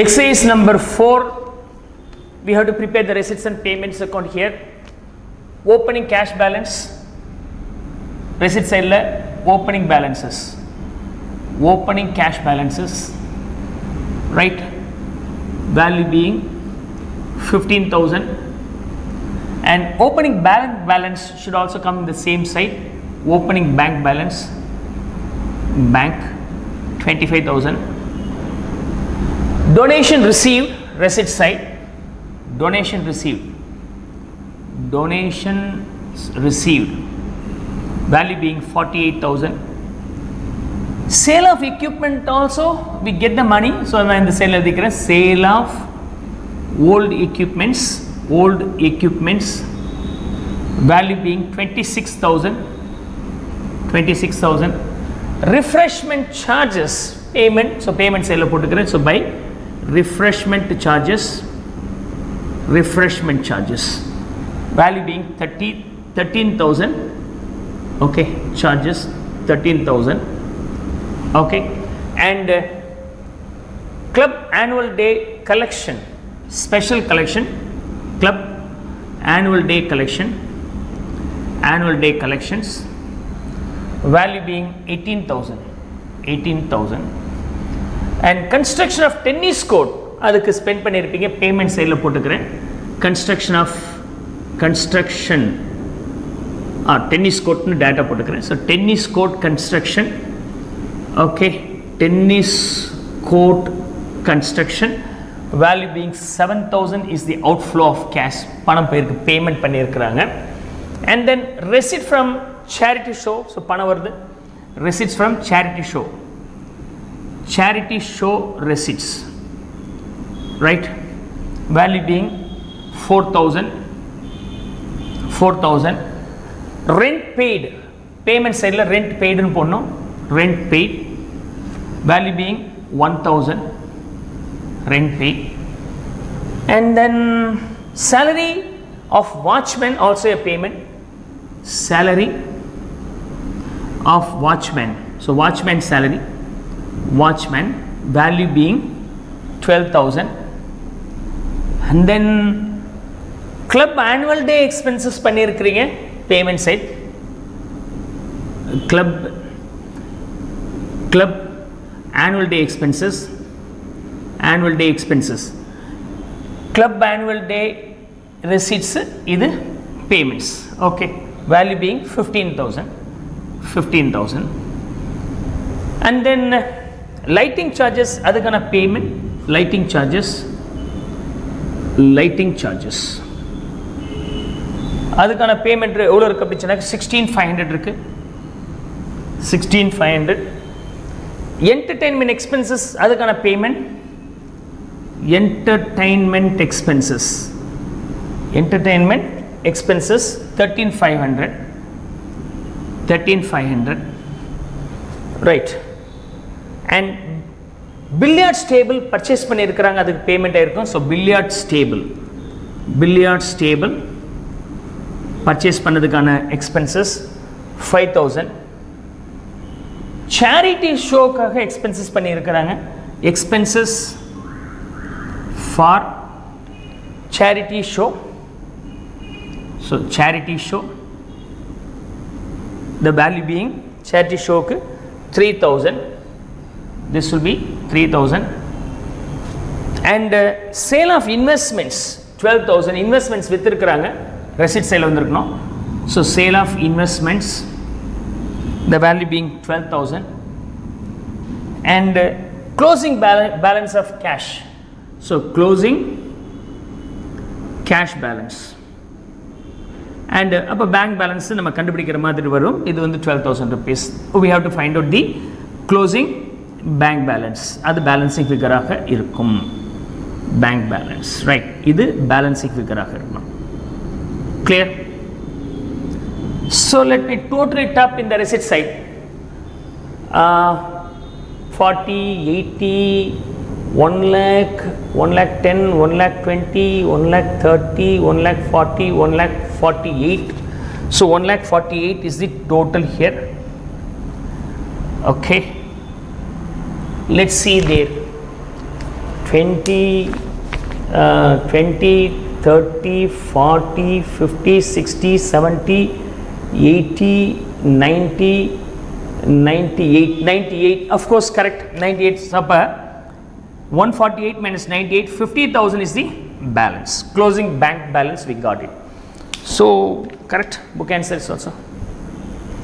Exercise number 4, we have to prepare the receipts and payments account here. Opening cash balance, receipt side la opening balances, opening cash balances, right? Value being 15,000, and opening bank balance should also come in the same side. Opening bank balance, bank 25,000. Donation received, receipt side, donation received, donations received, value being 48,000. Sale of equipment also, we get the money, so in the sale of the sale of old equipments, value being 26,000. Refreshment charges, payment, so payment sale of so by refreshment charges, value being 13,000. Okay, charges 13,000. Okay, and club annual day collection, special collection, club annual day collections, value being 18,000. And construction of tennis court, அதுக்கு spend பண்ணியிருப்பீங்க, payment சைடில் போட்டுக்கிறேன். construction tennis courtனு data போட்டுக்கிறேன். So tennis court construction, okay, tennis court construction, value being 7,000 is the outflow of cash, பணம் போயிருக்கு, payment பண்ணியிருக்கிறாங்க. And then receipt from charity show, so பணம் வருது, receipts from charity show receipts, right? Value being 4,000. Rent paid, payment side la rent paid nu ponnom, rent paid, value being 1,000, rent paid. And then salary of watchman, also a payment, salary of watchman, so watchman salary, value being 12,000. And then club annual day expenses பண்ணியிருக்கிறீங்க, payment side, club annual day expenses, club annual day receipts, இது payments, okay, value being 15,000. And then lighting charges, அதுக்கான payment, lighting charges, அதுக்கான payment எவ்வளோ இருக்குது அப்படின்னா 16,500 இருக்கு, 16,500. Entertainment expenses, அதுக்கான payment, entertainment expenses 13,500, right? And billiards table purchase பண்ணியிருக்கிறாங்க, அதுக்கு பேமெண்ட் ஆயிருக்கும். ஸோ billiards table பர்ச்சேஸ் பண்ணதுக்கான எக்ஸ்பென்சஸ் 5,000. சேரிட்டி ஷோக்காக எக்ஸ்பென்சஸ் பண்ணியிருக்கிறாங்க, expenses for charity show, so charity show, the value being charity show ku 3,000, this will be 3,000. And sale of investments 12,000, investments வித்திருக்கிறாங்க, receipt sale வந்திருக்கணும். So sale of investments, the value being 12,000. And closing balance of cash, so closing cash balance. And அப்போ bank balance நம்ம கண்டுபிடிக்கிற மாதிரி வரும். இது வந்து 12,000 rupees. We have to find out the closing bank balance. அது balancing ஃபிகராக இருக்கும், பேங்க் பேலன்ஸ், ரைட்? இது பேலன்சிங் ஃபிகராக இருக்கும். Clear? So let me total it up in the receipt side. 40, 80, 1 lakh, 1,10,000, 1,20,000, 1,30,000, 1,40,000, 1,48,000. So 1,48,000 is the total here. Okay, let's see there. 20, 20, 30, 40, 50, 60, 70, 80, 90, 98, 98, of course correct, 98, supper 148 minus 98, 50,000 is the balance, closing bank balance, we got it. So correct, book answer is also